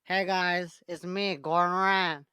Hey guys, it's me, Gordon Rand.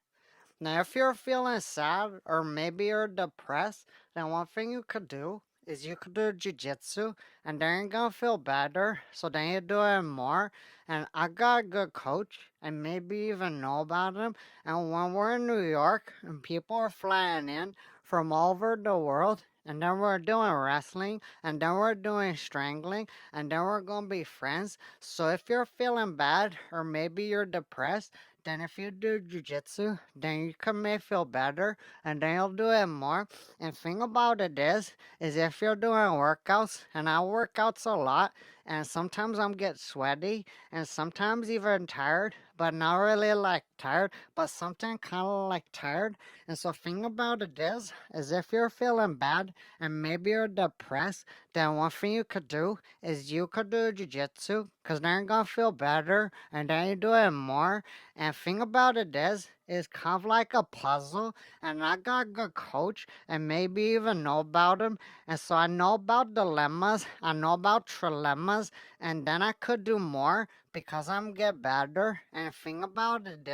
Now, if you're feeling sad or maybe you're depressed, then one thing you could do is you could do jujitsu and then you're gonna feel better. So then you do it more. And I got a good coach and maybe even know about him. And when we're in New York and people are flying in from all over the world, and then we're doing wrestling, and then we're doing strangling, and then we're gonna be friends. So if you're feeling bad or maybe you're depressed, then if you do jujitsu, then you can may feel better and then you'll do it more. And thing about it is if you're doing workouts, and I work outs a lot, and sometimes I'm get sweaty and sometimes even tired, but not really like tired, but something kind of like tired. And so thing about it is if you're feeling bad and maybe you're depressed, then one thing you could do is you could do jujitsu, cause then you're gonna feel better and then you do it more. And thing about it is kind of like a puzzle, and I got a good coach, and maybe even know about him, and so I know about dilemmas, I know about trilemmas, and then I could do more because I'm get better. And thing about it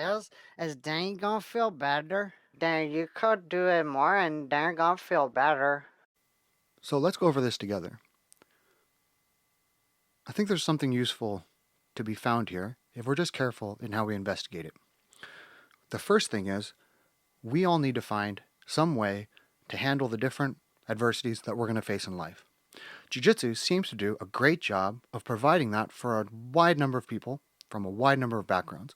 is then you gonna feel better. Then you could do it more, and then you're gonna feel better. So let's go over this together. I think there's something useful to be found here if we're just careful in how we investigate it. The first thing is we all need to find some way to handle the different adversities that we're going to face in life. Jiu-Jitsu seems to do a great job of providing that for a wide number of people from a wide number of backgrounds.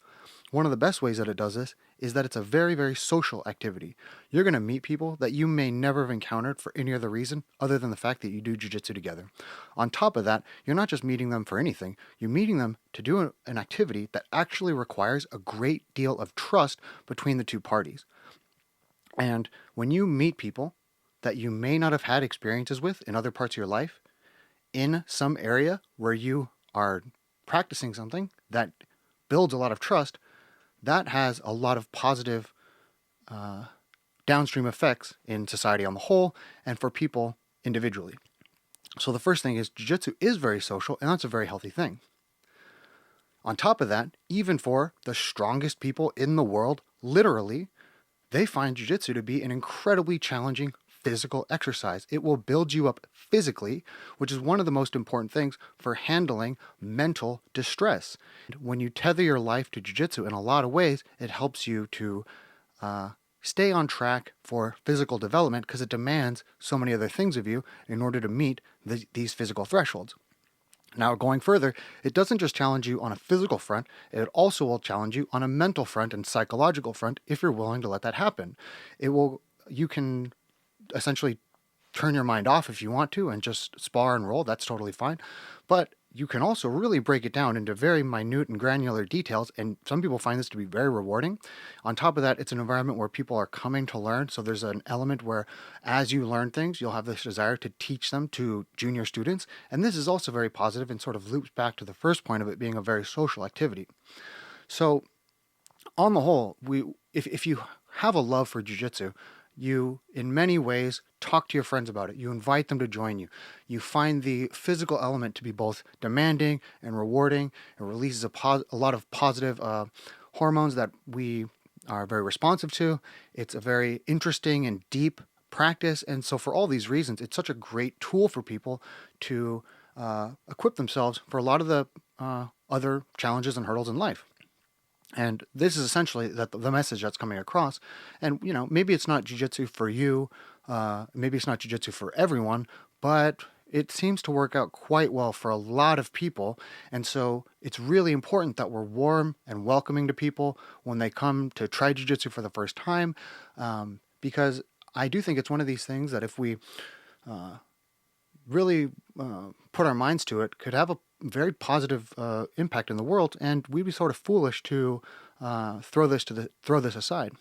One of the best ways that it does this is that it's a very, very social activity. You're going to meet people that you may never have encountered for any other reason other than the fact that you do jiu-jitsu together. On top of that, you're not just meeting them for anything, you're meeting them to do an activity that actually requires a great deal of trust between the two parties. And when you meet people that you may not have had experiences with in other parts of your life, in some area where you are practicing something that builds a lot of trust, that has a lot of positive uh, downstream effects in society on the whole and for people individually. So the first thing is jiu-jitsu is very social, and that's a very healthy thing. On top of that, even for the strongest people in the world, literally, they find jiu-jitsu to be an incredibly challenging physical exercise. It will build you up physically, which is one of the most important things for handling mental distress. When you tether your life to jiu-jitsu, in a lot of ways, it helps you to uh, stay on track for physical development because it demands so many other things of you in order to meet these physical thresholds. Now, going further, it doesn't just challenge you on a physical front, it also will challenge you on a mental front and psychological front if you're willing to let that happen. You can essentially turn your mind off if you want to and just spar and roll, that's totally fine. But you can also really break it down into very minute and granular details, and some people find this to be very rewarding. On top of that, it's an environment where people are coming to learn, so there's an element where as you learn things, you'll have this desire to teach them to junior students, and this is also very positive and sort of loops back to the first point of it being a very social activity. So on the whole, if you have a love for jujitsu, you in many ways talk to your friends about it. You invite them to join you. You find the physical element to be both demanding and rewarding. It releases a lot of positive hormones that we are very responsive to. It's a very interesting and deep practice, and so for all these reasons, it's such a great tool for people to equip themselves for a lot of the other challenges and hurdles in life. And this is essentially the message that's coming across. And maybe it's not jujitsu for you, maybe it's not jujitsu for everyone, but it seems to work out quite well for a lot of people. And so it's really important that we're warm and welcoming to people when they come to try jujitsu for the first time, because I do think it's one of these things that if we really put our minds to it, could have a very positive impact in the world, and we'd be sort of foolish to throw this aside.